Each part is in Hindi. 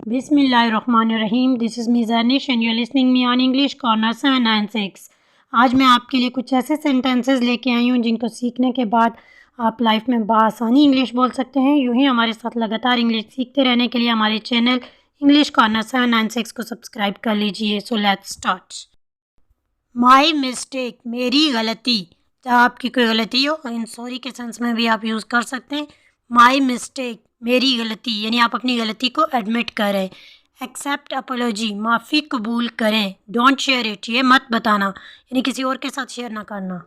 बिस्मिल्लाहिर्रहमानिर्रहीम। This is Mizanish and you are listening me on English corner 796। आज मैं आपके लिए कुछ ऐसे सेंटेंसेस लेके आई हूँ जिनको सीखने के बाद आप लाइफ में बआसानी इंग्लिश बोल सकते हैं। यूँ ही हमारे साथ लगातार इंग्लिश सीखते रहने के लिए हमारे चैनल इंग्लिश कॉर्नर 796 को सब्सक्राइब कर लीजिए। So let's start. My mistake, मेरी गलती। जब आपकी कोई गलती हो, इन सॉरी के सेंस में भी आप यूज़ कर सकते हैं। माई मिस्टेक, मेरी गलती, यानी आप अपनी गलती को एडमिट करें। एक्सेप्ट अपोलॉजी, माफ़ी कबूल करें। डोंट शेयर इट, ये मत बताना, यानी किसी और के साथ शेयर ना करना।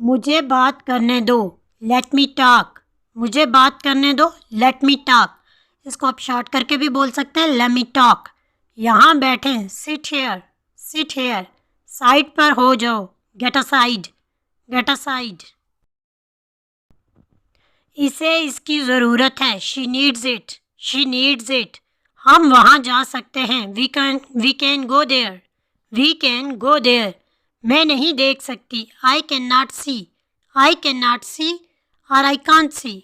मुझे बात करने दो, लेट मी टॉक। मुझे बात करने दो, लेट मी टॉक। इसको आप शॉर्ट करके भी बोल सकते हैं, लेट मी टॉक। यहाँ बैठें, sit here, sit here. Side पर हो जाओ, गेट असाइड, गेट असाइड। इसे इसकी ज़रूरत है, she needs it, she needs it. हम वहाँ जा सकते हैं, we can go there, we can go there. मैं नहीं देख सकती, I can not see, I can not see और आई कांट सी।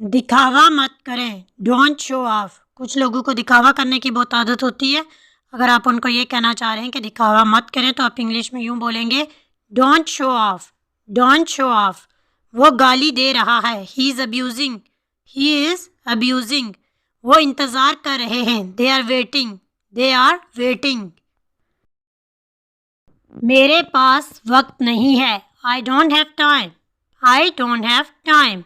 दिखावा मत करें, डोंट शो ऑफ। कुछ लोगों को दिखावा करने की बहुत आदत होती है। अगर आप उनको ये कहना चाह रहे हैं कि दिखावा मत करें, तो आप इंग्लिश में यूँ बोलेंगे, don't show off, don't show off. वो गाली दे रहा है, he is abusing, he is abusing. वो इंतज़ार कर रहे हैं, they are waiting, they are waiting. मेरे पास वक्त नहीं है, I don't have time, I don't have time.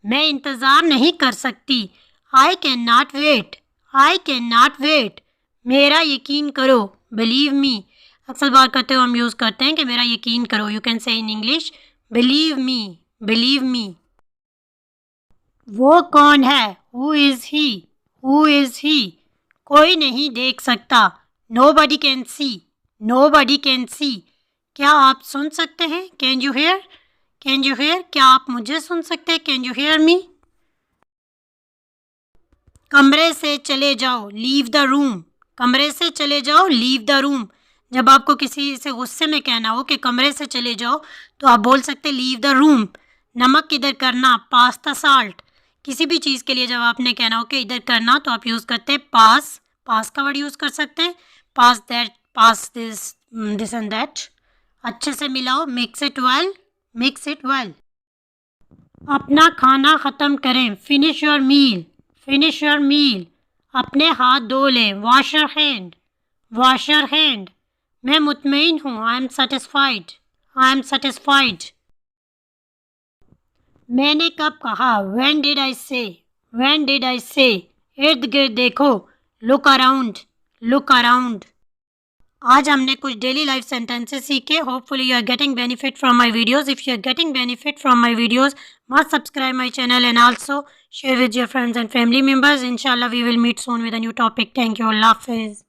मैं इंतज़ार नहीं कर सकती, I can not wait, I can not wait. मेरा यकीन करो, बिलीव मी। अक्सर बात करते हुए हम यूज़ करते हैं कि मेरा यकीन करो। You can say in English, believe me, believe me. वो कौन है, who is he, who is he. कोई नहीं देख सकता, nobody can see, nobody can see. क्या आप सुन सकते हैं, can you hear, can you hear. क्या आप मुझे सुन सकते हैं, कैन यू हेयर मी। कमरे से चले जाओ, लीव द रूम, कमरे से चले जाओ, लीव द रूम। जब आपको किसी से गुस्से में कहना हो कि कमरे से चले जाओ, तो आप बोल सकते लीव द रूम। नमक इधर करना, पास द साल्ट। किसी भी चीज़ के लिए जब आपने कहना हो कि इधर करना, तो आप यूज़ करते हैं पास, पास का वर्ड यूज़ कर सकते हैं। Pass that, pass this and that. अच्छे से मिलाओ, mix it well, mix it well. अपना खाना ख़त्म करें, finish your meal, finish your meal. अपने हाथ धो लें, wash your hand, wash your hand. मैं मुतमईन हूँ, I am satisfied, I am satisfied. मैंने कब कहा, व्हेन डिड आई से, व्हेन डिड आई से। इर्द गिर्द देखो, लुक अराउंड, लुक अराउंड। आज हमने कुछ डेली लाइफ सेंटेंसेस सीखे। Hopefully you are getting benefit from my videos. If you are getting benefit from my videos, must subscribe my channel and also share with your friends and family members. Inshallah we will meet soon with a new topic. Thank you. Allah Hafiz.